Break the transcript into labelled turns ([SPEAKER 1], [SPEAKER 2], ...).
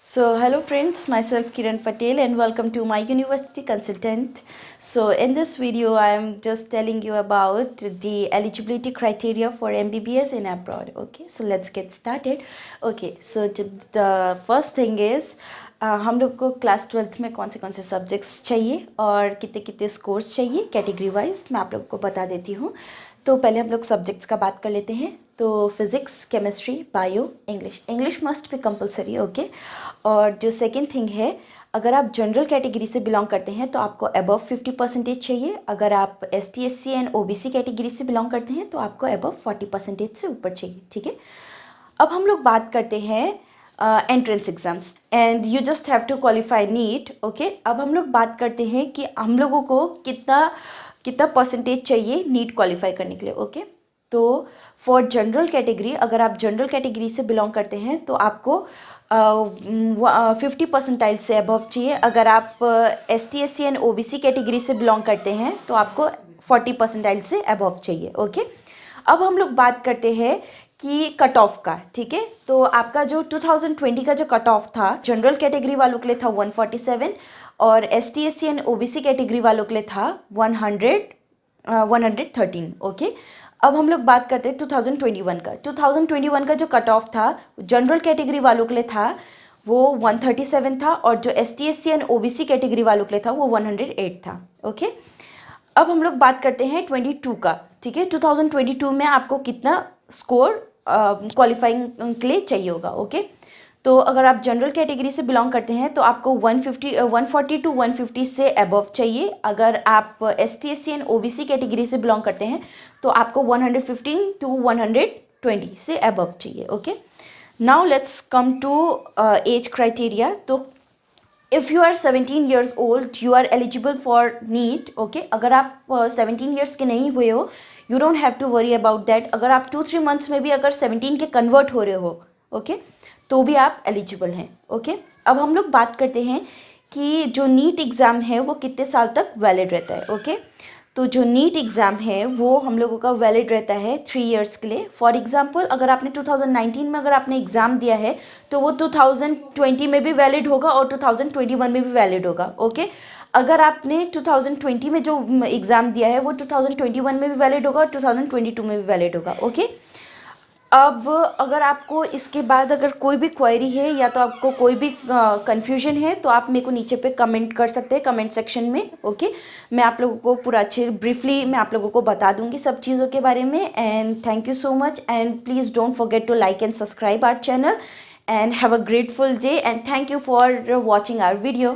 [SPEAKER 1] Hello friends, myself Kiran Patel and welcome to my university consultant. So in this video I am just telling you about the eligibility criteria for MBBS in abroad. Okay, so let's get started. Okay, so the first thing is हम लोग को class 12th में कौन से subjects चाहिए और कितने कितने स्कोर्स चाहिए कैटेगरी वाइज मैं आप लोग को बता देती हूँ। तो पहले हम लोग सब्जेक्ट्स का बात कर लेते हैं। तो physics, chemistry, bio, English must be compulsory. Okay, और जो सेकंड थिंग है, अगर आप जनरल कैटेगरी से बिलोंग करते हैं तो आपको अबव 50% चाहिए। अगर आप ST SC and OBC category से बिलोंग करते हैं तो आपको अबव 40% से ऊपर चाहिए। ठीक है, अब हम लोग बात करते हैं entrance exams and you just have to qualify NEET. Okay, अब हम लोग बात करते हैं कि हम लोगों को कितना परसेंटेज चाहिए नीट क्वालिफाई करने के लिए। ओके, तो फॉर जनरल कैटेगरी, अगर आप जनरल कैटेगरी से बिलोंग करते हैं तो आपको 50% से अबव चाहिए। अगर आप ST SC and OBC category से बिलोंग करते हैं तो आपको 40% से अबव चाहिए। ओके, अब हम लोग बात करते हैं कि कट ऑफ का। ठीक है, तो आपका जो 2020 का जो कट ऑफ था जनरल कैटेगरी वालों के लिए था 147 और ST SC and OBC category वालों के लिए था 113। ओके, अब हम लोग बात करते हैं 2021 का। 2021 का जो कट ऑफ था जनरल कैटेगरी वालों के लिए था वो 137 था और जो ST SC and OBC category वालों के लिए था वो 108 था। ओके, अब हम लोग बात करते हैं 22 का। ठीक है, 2022 में आपको कितना स्कोर क्वालिफाइंग के लिए चाहिए होगा। ओके, तो अगर आप जनरल कैटेगरी से बिलोंग करते हैं तो आपको 140 टू 150 से अबव चाहिए। अगर आप ST SC and OBC category से बिलोंग करते हैं तो आपको 115 टू 120 से अबव चाहिए। Okay, now let's come to age criteria. तो if you are 17 years old you are eligible for NEET. Okay, अगर आप 17 ईयर्स के नहीं हुए हो you don't have to worry about that. अगर आप 2-3 मंथ्स में भी अगर 17 के कन्वर्ट हो रहे हो ओके तो भी आप एलिजिबल हैं। ओके, अब हम लोग बात करते हैं कि जो नीट एग्ज़ाम है वो कितने साल तक वैलिड रहता है। ओके, तो जो नीट एग्ज़ाम है वो हम लोगों का वैलिड रहता है 3 इयर्स के लिए। फॉर एग्जांपल अगर आपने 2019 में अगर आपने एग्ज़ाम दिया है तो वो 2020 में भी वैलिड होगा और 2021 में भी वैलिड होगा। ओके, अगर आपने 2020 में जो एग्ज़ाम दिया है वो 2021 में भी वैलिड होगा और 2022 में भी वैलिड होगा। ओके, अब अगर आपको इसके बाद अगर कोई भी क्वेरी है या तो आपको कोई भी कन्फ्यूजन है तो आप मेरे को नीचे पे कमेंट कर सकते हैं कमेंट सेक्शन में। ओके, मैं आप लोगों को पूरा अच्छे ब्रीफली मैं आप लोगों को बता दूंगी सब चीज़ों के बारे में। And thank you so much and please don't forget to like and subscribe our channel and have a grateful day and thank you for watching our video.